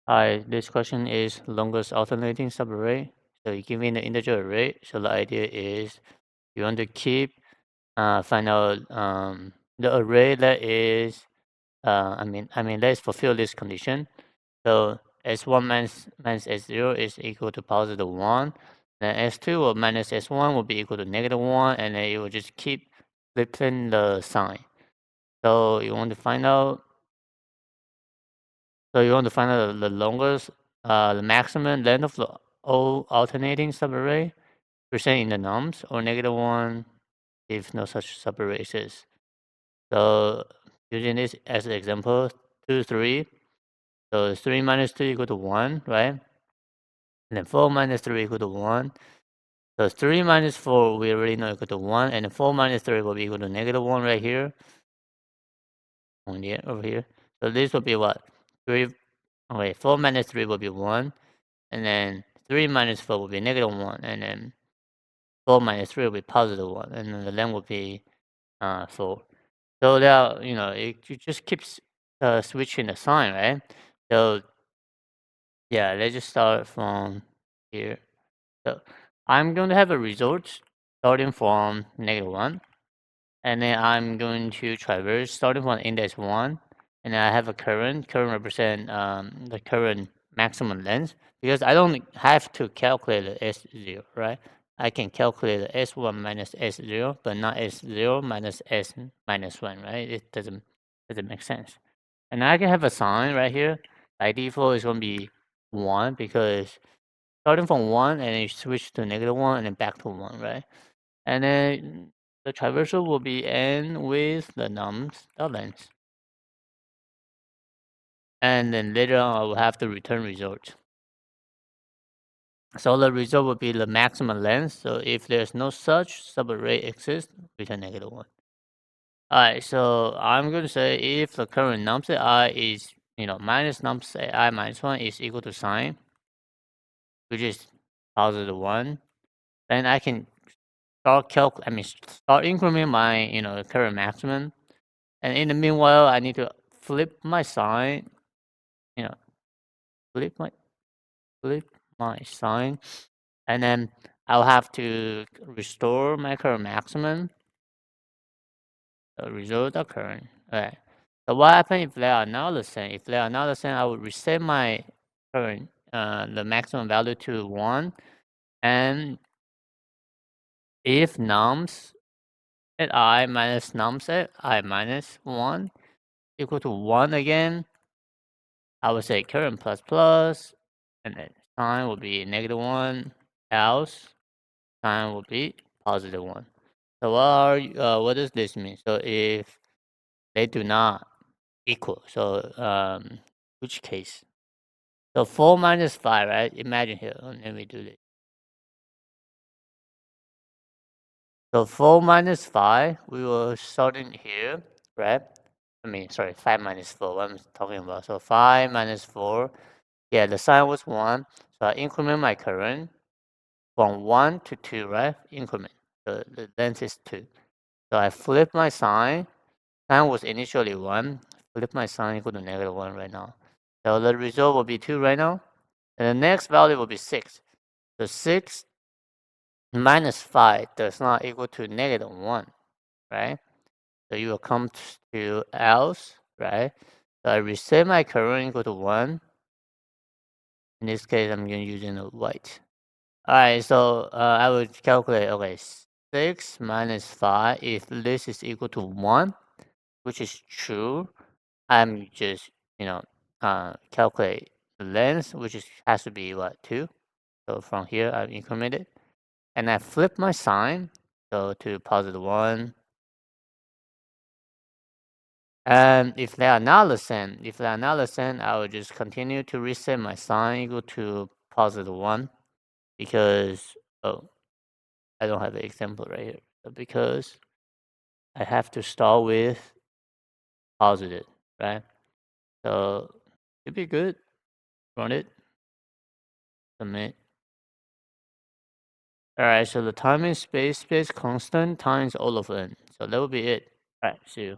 Hi, this question is longest alternating subarray. So you give me the integer array. So the idea is you want to find out the array that is that is fulfill this condition. So s1 minus s0 is equal to positive 1. Then s2 or minus s1 will be equal to negative 1, and then it will just keep flipping the sign. So you want to find out the longest, the maximum length of the all alternating subarray, percent in the nums, or negative 1 if no such subarray exists. So using this as an example, 2, 3. So 3 minus 2 equal to 1, right? And then 4 minus 3 equal to 1. So 3 minus 4 we already know equal to 1, and then 4 minus 3 will be equal to negative 1 right here, over here. So this will be what? 3, okay, 4 minus 3 will be 1. And then 3 minus 4 will be negative 1, and then 4 minus 3 will be positive 1, and then the length will be 4. So now, it just keeps switching the sign, right? So yeah, let's just start from here. So I'm going to have a result starting from negative 1, and then I'm going to traverse starting from index 1, and then I have a current represent the current maximum length, because I don't have to calculate the s0, right? I can calculate the s1 minus s0, but not s0 minus s minus 1, right? It doesn't make sense. And I can have a sign right here. By default, it's going to be 1, because starting from 1 and then you switch to negative 1 and then back to 1, right? And then the traversal will be n with the nums length. And then later on, I will have the return result. So the result will be the maximum length. So if there's no such subarray exists, return negative 1. Alright, so I'm going to say if the current nums at I is, minus nums at I minus 1 is equal to sign, which is positive 1, then I can start incrementing my, current maximum. And in the meanwhile, I need to flip my sign, you know, flip my flip my sign, and then I'll have to restore my current maximum. The result occurring. Okay. So what happens if they are not the same? If they are not the same, I will reset my current the maximum value to 1. And if nums at I minus nums at I minus 1 equal to 1 again, I would say current plus plus, and then sign will be negative 1, else sign will be positive 1. So what does this mean? So if they do not equal, so which case? So 4 minus 5, right? Imagine here, let me do this. So 4 minus 5, we will start in here, right? Sorry, 5 minus 4, what I'm talking about. So 5 minus 4, yeah, the sign was 1. So I increment my current from 1 to 2, right? Increment. The length is 2. So I flip my sign. Sign was initially 1. Flip my sign equal to negative 1 right now. So the result will be 2 right now. And the next value will be 6. So 6 minus 5 does not equal to negative 1, right? So you will come to else, right? So I reset my current equal to 1. In this case, I'm going to use the white. Alright, so I would calculate, okay, 6 minus 5, if this is equal to 1, which is true, I'm just, calculate the length, which has to be, what, 2? So from here, I've incremented. And I flip my sign, so to positive 1. And if they are not the same, I will just continue to reset my sign equal to positive 1, because, oh, I don't have an example right here. So because I have to start with positive, right? So it'd be good. Run it, submit. All right, so the time and space constant times all of n. So that will be it. All right, see you.